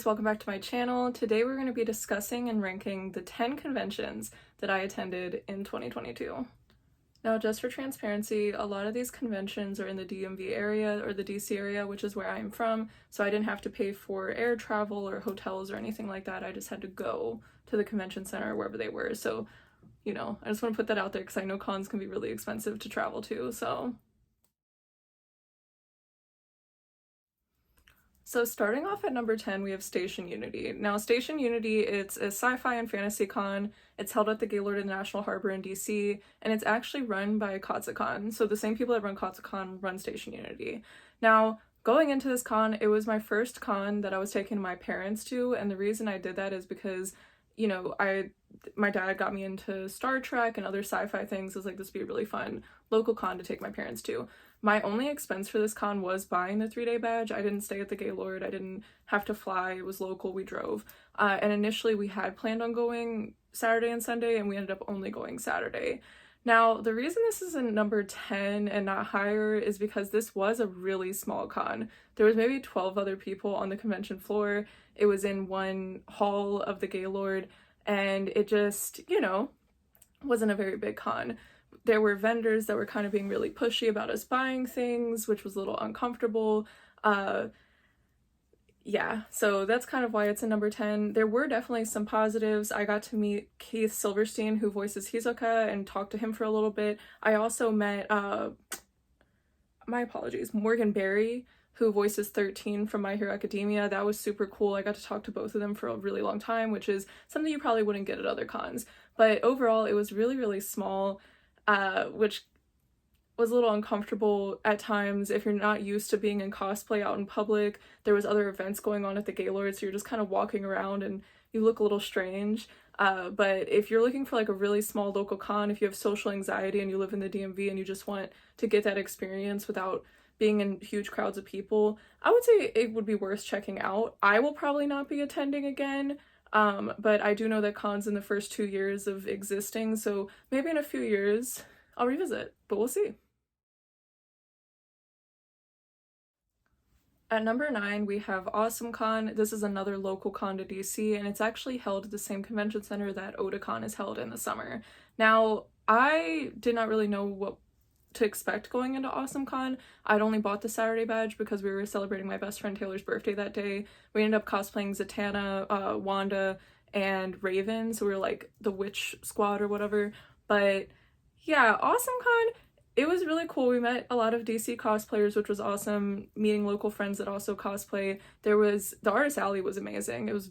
welcome back to my channel. Today we're going to be discussing and ranking the 10 conventions that I attended in 2022. Now, just for transparency, a lot of these conventions are in the DMV area or the DC area, which is where I'm from, so I didn't have to pay for air travel or hotels or anything like that. I just had to go to the convention center wherever they were. So, I just want to put that out there because I know cons can be really expensive to travel to, So starting off at number 10, we have Station Unity. Now, Station Unity, it's a sci-fi and fantasy con. It's held at the Gaylord International Harbor in DC, and it's actually run by Katsucon. So the same people that run Katsucon run Station Unity. Now, going into this con, it was my first con that I was taking my parents to, and the reason I did that is because, my dad got me into Star Trek and other sci-fi things. I was like, this would be a really fun local con to take my parents to. My only expense for this con was buying the 3-day badge. I didn't stay at the Gaylord. I didn't have to fly. It was local. We drove. And initially we had planned on going Saturday and Sunday, and we ended up only going Saturday. Now, the reason this is in number 10 and not higher is because this was a really small con. There was maybe 12 other people on the convention floor. It was in one hall of the Gaylord, and it just, wasn't a very big con. There were vendors that were kind of being really pushy about us buying things, which was a little uncomfortable. Yeah, so that's kind of why it's in number 10. There were definitely some positives. I got to meet Keith Silverstein, who voices Hisoka, and talk to him for a little bit. I also met, Morgan Berry, who voices 13 from My Hero Academia. That was super cool. I got to talk to both of them for a really long time, which is something you probably wouldn't get at other cons. But overall, it was really, really small, which was a little uncomfortable at times if you're not used to being in cosplay out in public. There was other events going on at the Gaylord, so you're just kind of walking around and you look a little strange. But if you're looking for like a really small local con, if you have social anxiety and you live in the DMV and you just want to get that experience without being in huge crowds of people, I would say it would be worth checking out. I will probably not be attending again, but I do know that cons in the first 2 years of existing, so maybe in a few years I'll revisit, but we'll see. At number 9, we have AwesomeCon. This is another local con to DC, and it's actually held at the same convention center that Otakon is held in the summer. Now, I did not really know what to expect going into AwesomeCon. I'd only bought the Saturday badge because we were celebrating my best friend Taylor's birthday that day. We ended up cosplaying Zatanna, Wanda, and Raven, so we were like the witch squad or whatever. But yeah, AwesomeCon, it was really cool. We met a lot of DC cosplayers, which was awesome, meeting local friends that also cosplay. The artist alley was amazing. It was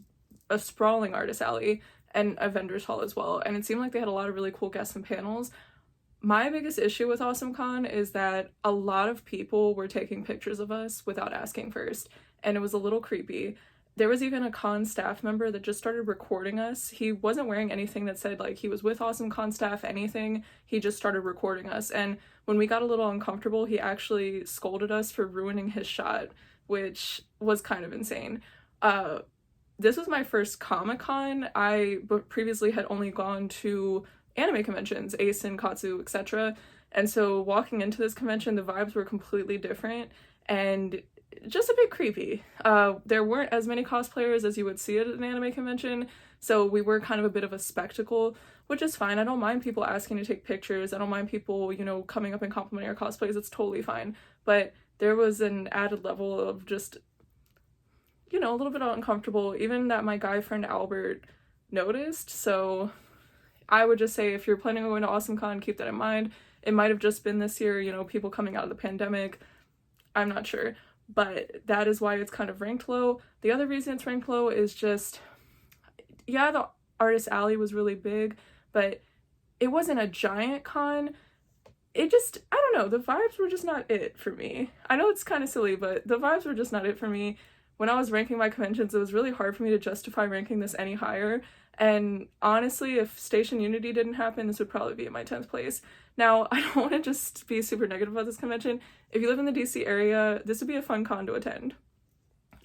a sprawling artist alley and a vendor's hall as well, and it seemed like they had a lot of really cool guests and panels. My biggest issue with AwesomeCon is that a lot of people were taking pictures of us without asking first, and it was a little creepy. There was even a con staff member that just started recording us. He wasn't wearing anything that said like he was with AwesomeCon staff, anything. He just started recording us, and when we got a little uncomfortable, he actually scolded us for ruining his shot, which was kind of insane. This was my first Comic-Con. I previously had only gone to anime conventions, ACEN, Katsu, etc. And so walking into this convention, the vibes were completely different and just a bit creepy. There weren't as many cosplayers as you would see at an anime convention, so we were kind of a bit of a spectacle, which is fine. I don't mind people asking to take pictures. I don't mind people, coming up and complimenting our cosplays. It's totally fine. But there was an added level of just, a little bit uncomfortable, even that my guy friend Albert noticed. So I would just say if you're planning on going to AwesomeCon, keep that in mind. It might have just been this year, people coming out of the pandemic. I'm not sure. But that is why it's kind of ranked low. The other reason it's ranked low is just, yeah, the artist alley was really big, but it wasn't a giant con. It just, I don't know, the vibes were just not it for me. I know it's kind of silly, but the vibes were just not it for me. When I was ranking my conventions, it was really hard for me to justify ranking this any higher. And honestly, if Station Unity didn't happen, this would probably be in my 10th place. Now, I don't want to just be super negative about this convention. If you live in the DC area, this would be a fun con to attend.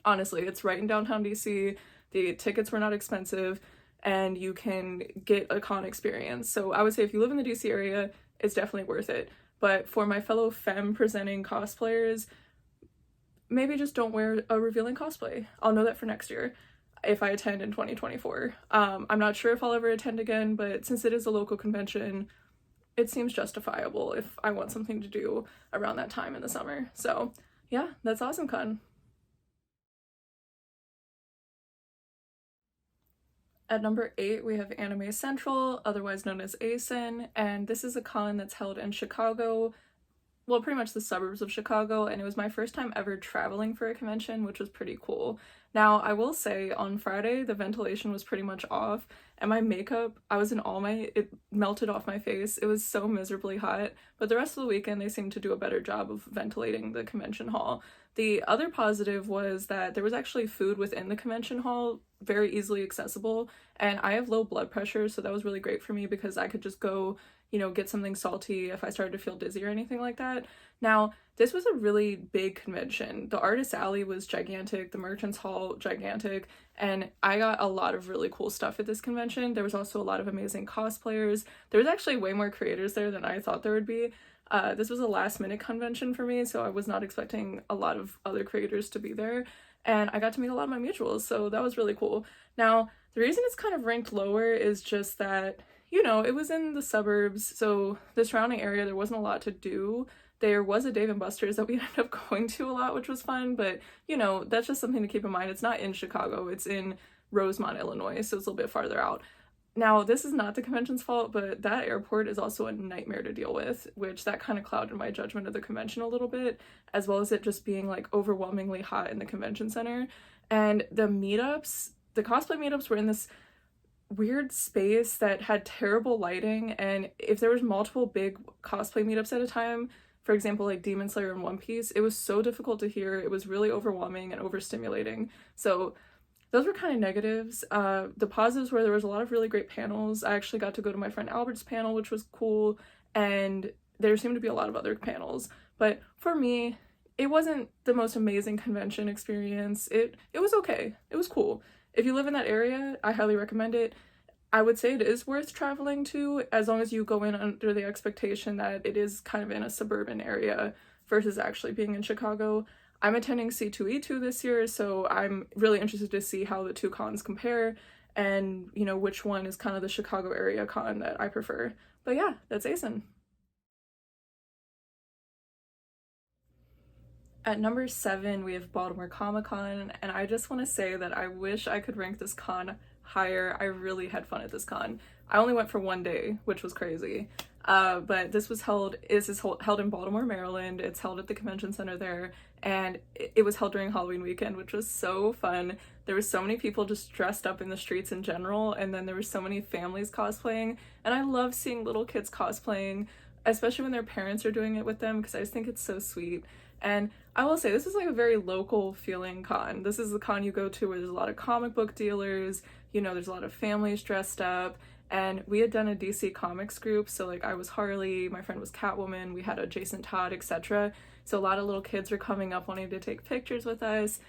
Honestly, it's right in downtown DC. The tickets were not expensive, and you can get a con experience. So I would say if you live in the DC area, it's definitely worth it. But for my fellow femme presenting cosplayers, maybe just don't wear a revealing cosplay. I'll know that for next year. if I attend in 2024. I'm not sure if I'll ever attend again, but since it is a local convention, it seems justifiable if I want something to do around that time in the summer. So yeah, that's AwesomeCon. At number 8, we have Anime Central, otherwise known as ACEN, and this is a con that's held in Chicago, well, pretty much the suburbs of Chicago, and it was my first time ever traveling for a convention, which was pretty cool. Now, I will say, on Friday, the ventilation was pretty much off, and my makeup, it melted off my face. It was so miserably hot, but the rest of the weekend, they seemed to do a better job of ventilating the convention hall. The other positive was that there was actually food within the convention hall, very easily accessible, and I have low blood pressure, so that was really great for me because I could just go, get something salty if I started to feel dizzy or anything like that. Now, this was a really big convention. The Artist Alley was gigantic, the Merchants Hall gigantic, and I got a lot of really cool stuff at this convention. There was also a lot of amazing cosplayers. There was actually way more creators there than I thought there would be. This was a last minute convention for me, so I was not expecting a lot of other creators to be there, and I got to meet a lot of my mutuals, so that was really cool. Now, the reason it's kind of ranked lower is just that, it was in the suburbs, so the surrounding area, there wasn't a lot to do. There was a Dave & Buster's that we ended up going to a lot, which was fun, but, that's just something to keep in mind. It's not in Chicago, it's in Rosemont, Illinois, so it's a little bit farther out. Now, this is not the convention's fault, but that airport is also a nightmare to deal with, which that kind of clouded my judgment of the convention a little bit, as well as it just being like overwhelmingly hot in the convention center. And the cosplay meetups were in this weird space that had terrible lighting, and if there was multiple big cosplay meetups at a time, for example, like Demon Slayer and One Piece, it was so difficult to hear. It was really overwhelming and overstimulating. So those were kind of negatives. The positives were there was a lot of really great panels. I actually got to go to my friend Albert's panel, which was cool, and there seemed to be a lot of other panels. But for me, it wasn't the most amazing convention experience. It was okay. It was cool. If you live in that area, I highly recommend it. I would say it is worth traveling to, as long as you go in under the expectation that it is kind of in a suburban area versus actually being in Chicago. I'm attending C2E2 this year, so I'm really interested to see how the two cons compare and, which one is kind of the Chicago area con that I prefer. But yeah, that's ACEN. At number 7, we have Baltimore Comic-Con, and I just want to say that I wish I could rank this con higher. I really had fun at this con. I only went for one day, which was crazy. But this is held in Baltimore, Maryland. It's held at the convention center there, and it was held during Halloween weekend, which was so fun. There were so many people just dressed up in the streets in general, and then there were so many families cosplaying, and I love seeing little kids cosplaying, especially when their parents are doing it with them, because I just think it's so sweet. And I will say, this is like a very local feeling con. This is the con you go to where there's a lot of comic book dealers, there's a lot of families dressed up, and we had done a DC Comics group, so like I was Harley, my friend was Catwoman, we had a Jason Todd, etc. So a lot of little kids were coming up wanting to take pictures with us.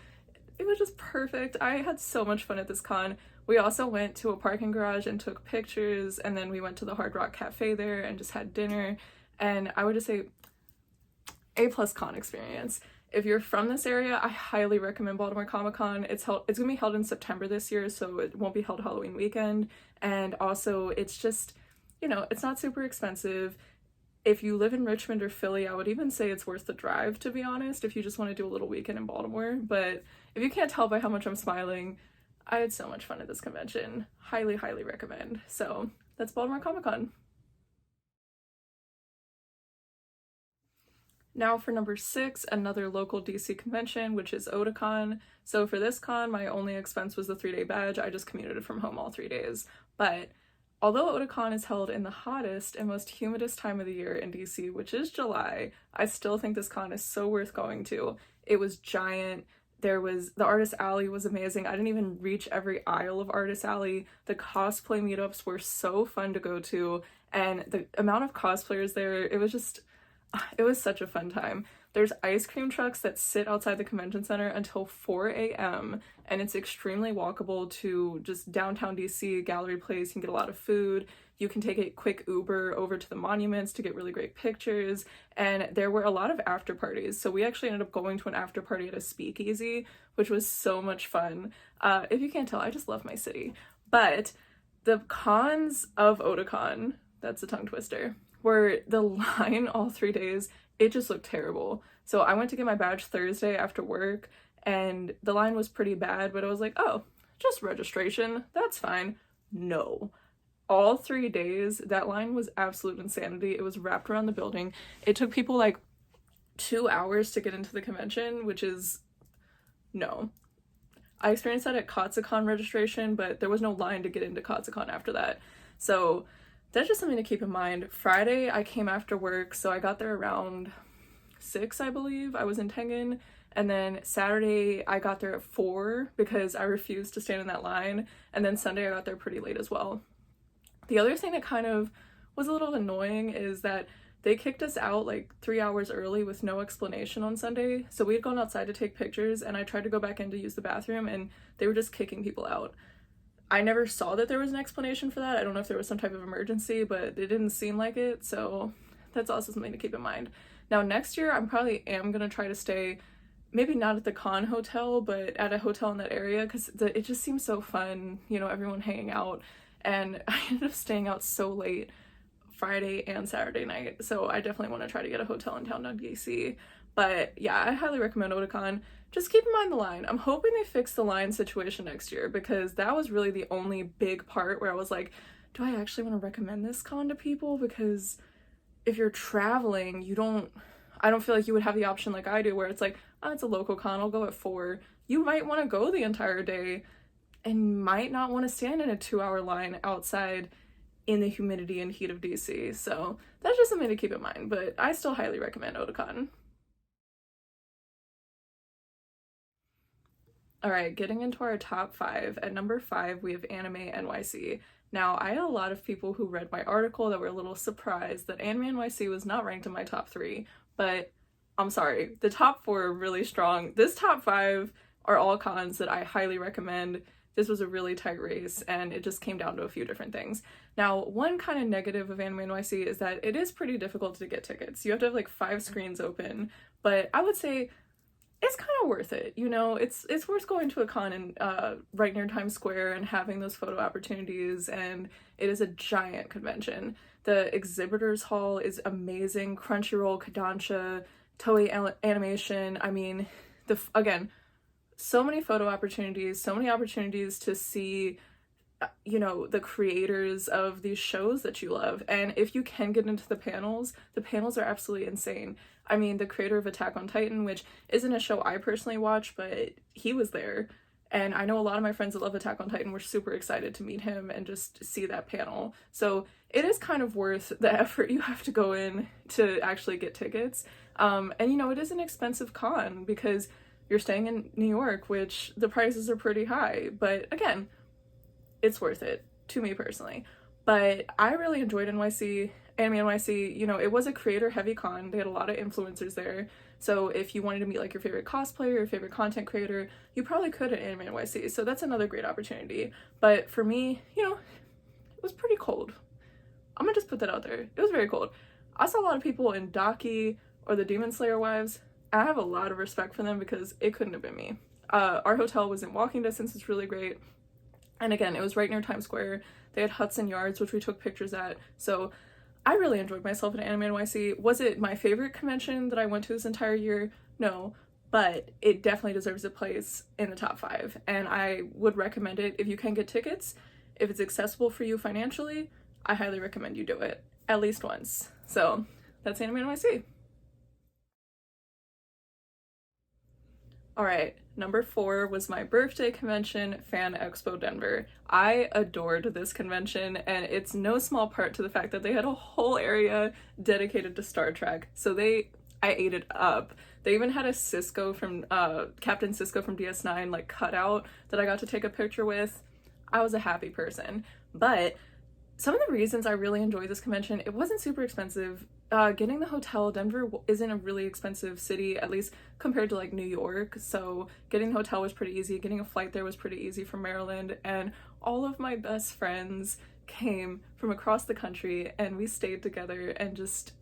It was just perfect. I had so much fun at this con. We also went to a parking garage and took pictures, and then we went to the Hard Rock Cafe there and just had dinner, and I would just say A+ con experience. If you're from this area, I highly recommend Baltimore Comic-Con. It's gonna be held in September this year, so it won't be held Halloween weekend. And also, it's just, it's not super expensive. If you live in Richmond or Philly, I would even say it's worth the drive, to be honest, if you just want to do a little weekend in Baltimore. But if you can't tell by how much I'm smiling, I had so much fun at this convention. Highly, highly recommend. So that's Baltimore Comic-Con. Now for number 6, another local DC convention, which is Otakon. So for this con, my only expense was the 3-day badge. I just commuted from home all 3 days. But although Otakon is held in the hottest and most humidest time of the year in DC, which is July, I still think this con is so worth going to. It was giant. The Artist Alley was amazing. I didn't even reach every aisle of Artist Alley. The cosplay meetups were so fun to go to, and the amount of cosplayers there, it was such a fun time. There's ice cream trucks that sit outside the convention center until 4 a.m. and it's extremely walkable to just downtown DC, Gallery Place. You can get a lot of food. you can take a quick Uber over to the monuments to get really great pictures, and there were a lot of after parties. So we actually ended up going to an after party at a speakeasy, which was so much fun. If you can't tell, I just love my city. But the cons of Otakon, that's a tongue twister, were the line all 3 days, it just looked terrible. So I went to get my badge Thursday after work, and the line was pretty bad, but I was like, oh, just registration, that's fine. No. All 3 days, that line was absolute insanity. It was wrapped around the building. It took people like 2 hours to get into the convention, which is no. I experienced that at Katsucon registration, but there was no line to get into Katsucon after that. So that's just something to keep in mind. Friday, I came after work, so I got there around 6, I believe. I was in Tengen. And then Saturday, I got there at 4 because I refused to stand in that line. And then Sunday, I got there pretty late as well. The other thing that kind of was a little annoying is that they kicked us out like 3 hours early with no explanation on Sunday. So we had gone outside to take pictures, and I tried to go back in to use the bathroom, and they were just kicking people out. I never saw that there was an explanation for that. I don't know if there was some type of emergency, but it didn't seem like it. So that's also something to keep in mind. Now, next year, I probably am going to try to stay, maybe not at the con hotel, but at a hotel in that area, because it just seems so fun, you know, everyone hanging out. And I ended up staying out so late Friday and Saturday night, so I definitely want to try to get a hotel in town DC. But yeah, I highly recommend Otakon. Just keep in mind the line. I'm hoping they fix the line situation next year, because that was really the only big part where I was like, do I actually want to recommend this con to people? Because if you're traveling, I don't feel like you would have the option like I do, where it's like, oh, it's a local con, I'll go at 4. You might want to go the entire day and might not want to stand in a 2-hour line outside in the humidity and heat of DC. So that's just something to keep in mind, but I still highly recommend Otakon. All right, getting into our top 5. At number 5, we have Anime NYC. Now, I had a lot of people who read my article that were a little surprised that Anime NYC was not ranked in my top 3, but I'm sorry, the top 4 are really strong. This top 5 are all cons that I highly recommend. This was a really tight race, and it just came down to a few different things. Now, one kind of negative of Anime NYC is that it is pretty difficult to get tickets. You have to have like 5 screens open, but I would say it's kind of worth it. You know, it's worth going to a con in right near Times Square and having those photo opportunities, and it is a giant convention. The exhibitors hall is amazing. Crunchyroll, Kodansha, Toei Animation. I mean, again, so many photo opportunities, so many opportunities to see, you know, the creators of these shows that you love. And if you can get into the panels are absolutely insane. I mean, the creator of Attack on Titan, which isn't a show I personally watch, but he was there. And I know a lot of my friends that love Attack on Titan were super excited to meet him and just see that panel. So it is kind of worth the effort you have to go in to actually get tickets. And you know, it is an expensive con because you're staying in New York, which the prices are pretty high, but again, it's worth it to me personally. But I really enjoyed Anime NYC. You know, it was a creator heavy con. They had a lot of influencers there. So if you wanted to meet like your favorite cosplayer, your favorite content creator, you probably could at Anime NYC. So that's another great opportunity. But for me, you know, it was pretty cold. I'm gonna just put that out there. It was very cold. I saw a lot of people in Daki or the Demon Slayer wives. I have a lot of respect for them because it couldn't have been me. Our hotel was in walking distance. It's really great. And again, it was right near Times Square. They had Hudson Yards, which we took pictures at. So I really enjoyed myself at Anime NYC. Was it my favorite convention that I went to this entire year? No, but it definitely deserves a place in the top 5. And I would recommend it if you can get tickets. If it's accessible for you financially, I highly recommend you do it at least once. So that's Anime NYC. All right, number 4 was my birthday convention, FanExpo Denver. I adored this convention, and it's no small part to the fact that they had a whole area dedicated to Star Trek. So I ate it up. They even had a Cisco from, Captain Cisco from DS9, like, cut out that I got to take a picture with. I was a happy person. But some of the reasons I really enjoyed this convention, it wasn't super expensive. Getting the hotel, Denver isn't a really expensive city, at least compared to like New York. So getting the hotel was pretty easy. Getting a flight there was pretty easy from Maryland. And all of my best friends came from across the country and we stayed together, and just,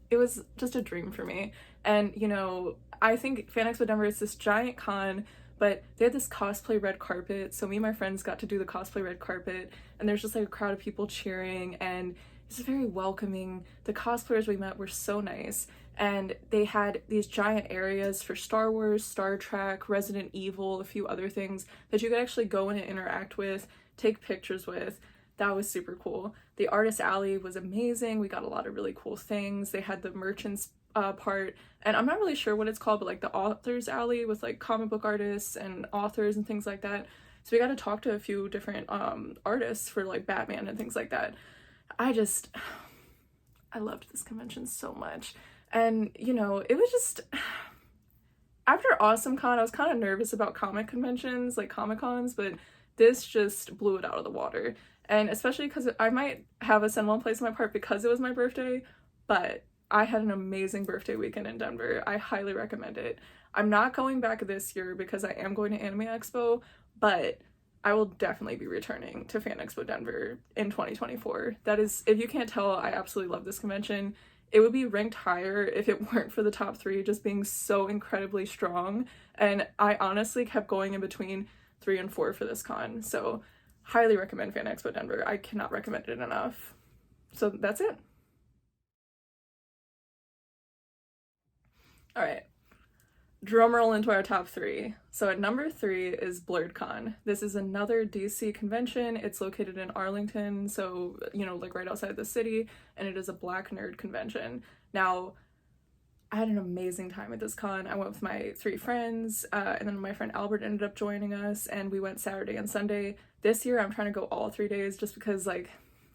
it was just a dream for me. And you know, I think FanExpo Denver is this giant con, but they had this cosplay red carpet, so me and my friends got to do the cosplay red carpet, and there's just like a crowd of people cheering, and it's very welcoming. The cosplayers we met were so nice, and they had these giant areas for Star Wars, Star Trek, Resident Evil, a few other things that you could actually go in and interact with, take pictures with. That was super cool. The artist alley was amazing. We got a lot of really cool things. They had the merchants part, and I'm not really sure what it's called, but like the authors alley with like comic book artists and authors and things like that. So we got to talk to a few different artists for like Batman and things like that. I loved this convention so much. And you know, it was just, after AwesomeCon, I was kind of nervous about comic conventions, like Comic-Cons, but this just blew it out of the water. And especially because I might have a send one place in my part because it was my birthday, but I had an amazing birthday weekend in Denver. I highly recommend it. I'm not going back this year because I am going to Anime Expo, but I will definitely be returning to FanExpo Denver in 2024. That is, if you can't tell, I absolutely love this convention. It would be ranked higher if it weren't for the top 3 just being so incredibly strong. And I honestly kept going in between 3 and 4 for this con. So highly recommend FanExpo Denver. I cannot recommend it enough. So that's it. All right, drum roll into our top 3. So at number 3 is Blerdcon. This is another DC convention. It's located in Arlington, so you know, like right outside the city, and it is a Black nerd convention. Now, I had an amazing time at this con. I went with my 3 friends, and then my friend Albert ended up joining us, and we went Saturday and Sunday. This year I'm trying to go all 3 days just because like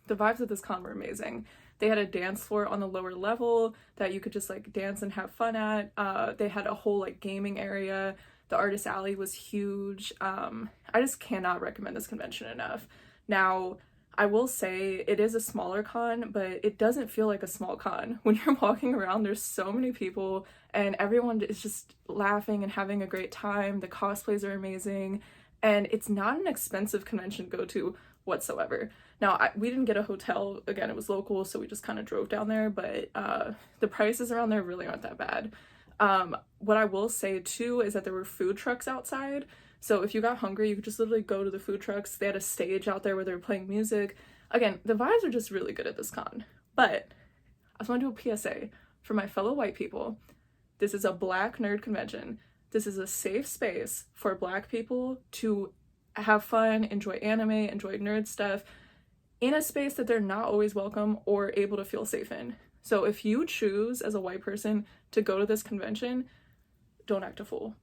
the vibes of this con were amazing. They had a dance floor on the lower level that you could just like dance and have fun at. They had a whole like gaming area. The artist alley was huge. I just cannot recommend this convention enough. Now, I will say it is a smaller con, but it doesn't feel like a small con. When you're walking around, there's so many people and everyone is just laughing and having a great time. The cosplays are amazing, and it's not an expensive convention to go to whatsoever. Now, we didn't get a hotel. Again, it was local, so we just kind of drove down there, but the prices around there really aren't that bad. What I will say too is that there were food trucks outside, so if you got hungry, you could just literally go to the food trucks. They had a stage out there where they were playing music. Again, the vibes are just really good at this con. But I just want to do a PSA for my fellow white people. This is a Black nerd convention. This is a safe space for Black people to have fun, enjoy anime, enjoy nerd stuff, in a space that they're not always welcome or able to feel safe in. So if you choose as a white person to go to this convention, don't act a fool.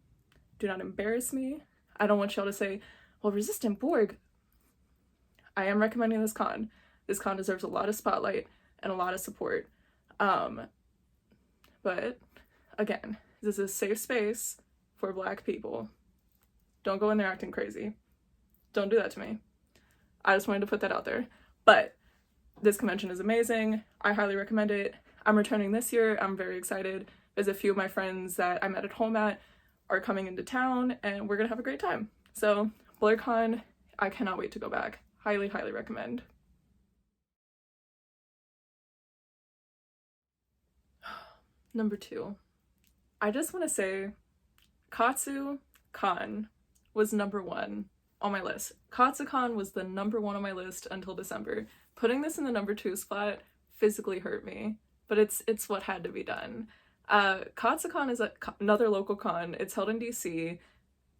Do not embarrass me. I don't want y'all to say, well, Resistant Borg. I am recommending this con. This con deserves a lot of spotlight and a lot of support. But again, this is a safe space for Black people. Don't go in there acting crazy. Don't do that to me. I just wanted to put that out there. But this convention is amazing. I highly recommend it. I'm returning this year. I'm very excited. There's a few of my friends that I met at HolMat are coming into town, and we're gonna have a great time. So Blerdcon, I cannot wait to go back. Highly, highly recommend. Number 2. I just want to say Katsucon was number 1 on my list. Katsucon was the number 1 on my list until December. Putting this in the number 2 spot physically hurt me, but it's what had to be done. Katsucon is another local con. It's held in DC,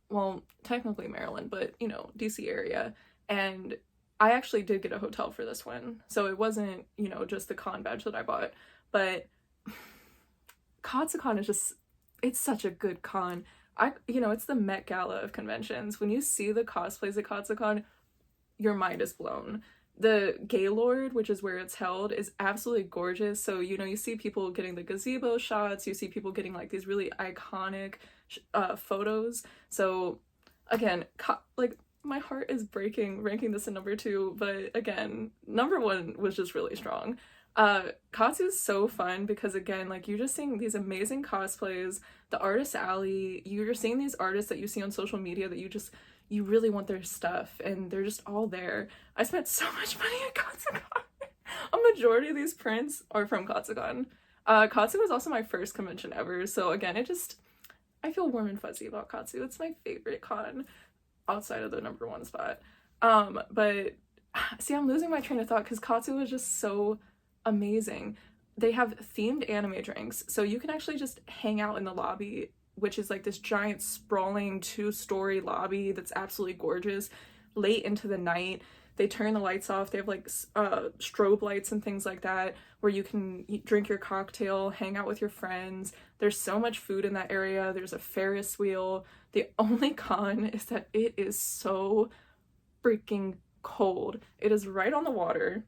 well, technically Maryland, but you know, DC area. And I actually did get a hotel for this one, so it wasn't, you know, just the con badge that I bought. But Katsucon is just, it's such a good con. You know, it's the Met Gala of conventions. When you see the cosplays at Katsucon, your mind is blown. The Gaylord, which is where it's held, is absolutely gorgeous. So, you know, you see people getting the gazebo shots, you see people getting like these really iconic photos. So again, like my heart is breaking ranking this in number 2, but again, number 1 was just really strong. Katsu is so fun because again, like you're just seeing these amazing cosplays, the artist alley, you're seeing these artists that you see on social media that you really want their stuff, and they're just all there. I spent so much money at Katsucon. A majority of these prints are from Katsucon. Katsu was also my first convention ever, so again, I feel warm and fuzzy about Katsu. It's my favorite con outside of the number one spot. But see, I'm losing my train of thought because Katsu was just so amazing. They have themed anime drinks, so you can actually just hang out in the lobby, which is like this giant sprawling 2-story lobby that's absolutely gorgeous, late into the night. They turn the lights off. They have like strobe lights and things like that where you can drink your cocktail, hang out with your friends. There's so much food in that area. There's a Ferris wheel. The only con is that it is so freaking cold. It is right on the water.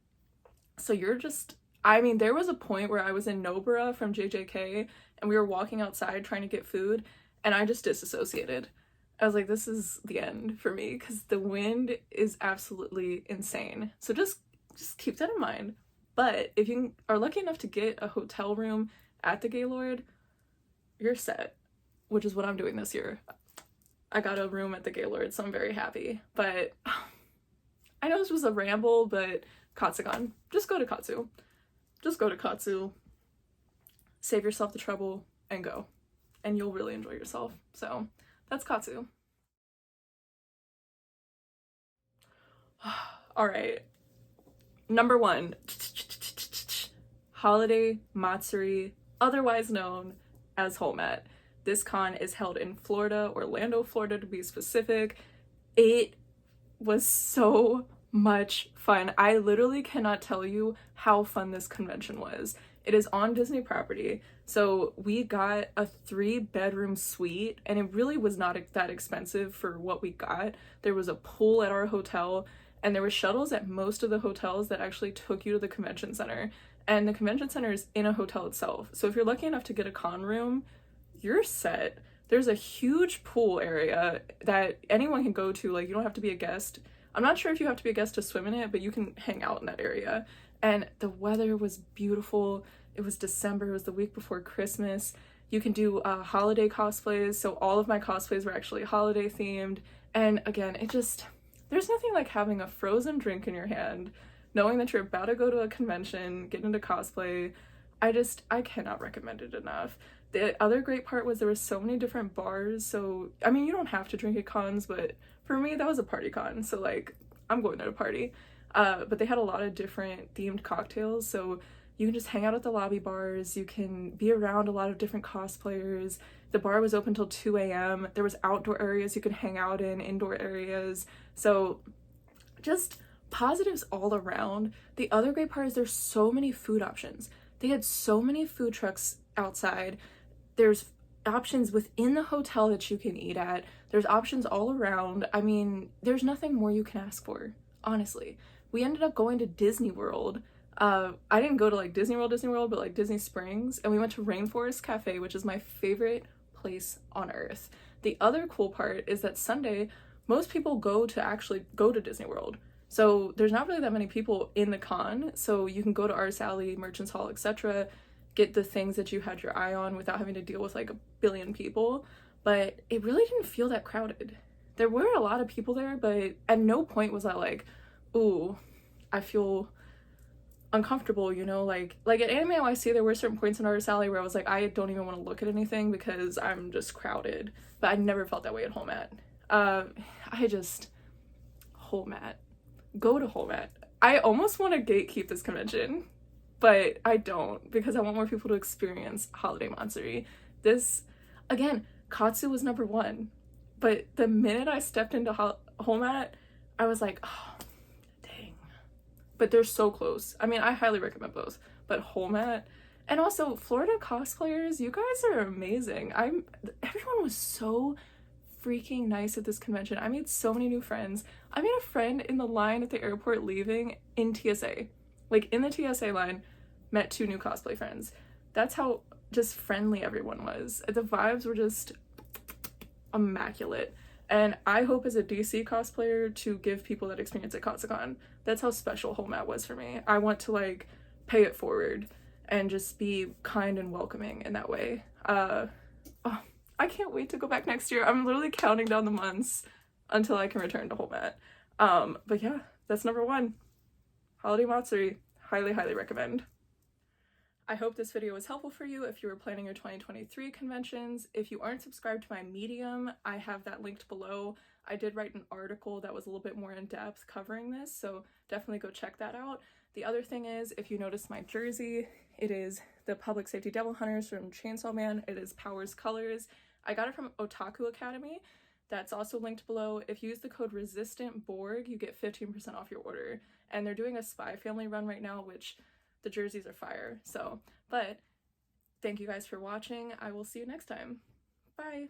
So you're just, I mean, there was a point where I was in Nobara from JJK and we were walking outside trying to get food and I just disassociated. I was like, this is the end for me because the wind is absolutely insane. So just keep that in mind. But if you are lucky enough to get a hotel room at the Gaylord, you're set, which is what I'm doing this year. I got a room at the Gaylord, so I'm very happy. But I know this was a ramble, but Katsucon, just go to Katsu. Just go to Katsu, save yourself the trouble, and go. And you'll really enjoy yourself. So that's Katsu. All right. Number 1. Holiday Matsuri, otherwise known as HolMat. This con is held in Florida, Orlando, Florida to be specific. It was so much fun. I literally cannot tell you how fun this convention was. It is on Disney property, so we got a 3-bedroom suite, and it really was not that expensive for what we got. There was a pool at our hotel, and there were shuttles at most of the hotels that actually took you to the convention center, and the convention center is in a hotel itself. So if you're lucky enough to get a con room, you're set. There's a huge pool area that anyone can go to. Like, you don't have to be a guest. I'm not sure if you have to be a guest to swim in it, but you can hang out in that area. And the weather was beautiful. It was December. It was the week before Christmas. You can do holiday cosplays. So all of my cosplays were actually holiday themed. And again, there's nothing like having a frozen drink in your hand, knowing that you're about to go to a convention, get into cosplay. I cannot recommend it enough. The other great part was there were so many different bars. So, I mean, you don't have to drink at cons, but for me, that was a party con. So like, I'm going there to party. But they had a lot of different themed cocktails. So you can just hang out at the lobby bars. You can be around a lot of different cosplayers. The bar was open till 2 a.m. There was outdoor areas you could hang out in, indoor areas. So just positives all around. The other great part is there's so many food options. They had so many food trucks outside. There's options within the hotel that you can eat at. There's options all around. I mean, there's nothing more you can ask for, honestly. We ended up going to Disney World. I didn't go to like Disney World, but like Disney Springs, and we went to Rainforest Cafe, which is my favorite place on earth. The other cool part is that Sunday, most people go to Disney World. So there's not really that many people in the con, so you can go to Arts Alley, Merchants Hall, etc., get the things that you had your eye on without having to deal with like a billion people. But it really didn't feel that crowded. There were a lot of people there, but at no point was I like, ooh, I feel uncomfortable, you know? Like at Anime NYC, there were certain points in Arts Alley where I was like, I don't even want to look at anything because I'm just crowded. But I never felt that way at HolMat. HolMat. Go to HolMat. I almost want to gatekeep this convention, but I don't, because I want more people to experience Holiday Matsuri. This, again, Katsu was number 1, but the minute I stepped into HolMat, I was like, oh, dang. But they're so close. I mean, I highly recommend both, but HolMat, and also Florida cosplayers, you guys are amazing. Everyone was so freaking nice at this convention. I made so many new friends. I made a friend in the line at the airport leaving in TSA. Like, in the TSA line, met 2 new cosplay friends. That's how just friendly everyone was. The vibes were just immaculate. And I hope as a DC cosplayer to give people that experience at Katsucon. That's how special HolMat was for me. I want to like pay it forward and just be kind and welcoming in that way. I can't wait to go back next year. I'm literally counting down the months. until I can return to HolMat. But yeah, that's number 1. Holiday Matsuri. Highly, highly recommend. I hope this video was helpful for you if you were planning your 2023 conventions. If you aren't subscribed to my Medium, I have that linked below. I did write an article that was a little bit more in depth covering this, so definitely go check that out. The other thing is, if you notice my jersey, it is the Public Safety Devil Hunters from Chainsaw Man. It is Powers Colors. I got it from Otaku Academy. That's also linked below. If you use the code RESISTANTBORG, you get 15% off your order. And they're doing a Spy Family run right now, which the jerseys are fire. So, but thank you guys for watching. I will see you next time. Bye.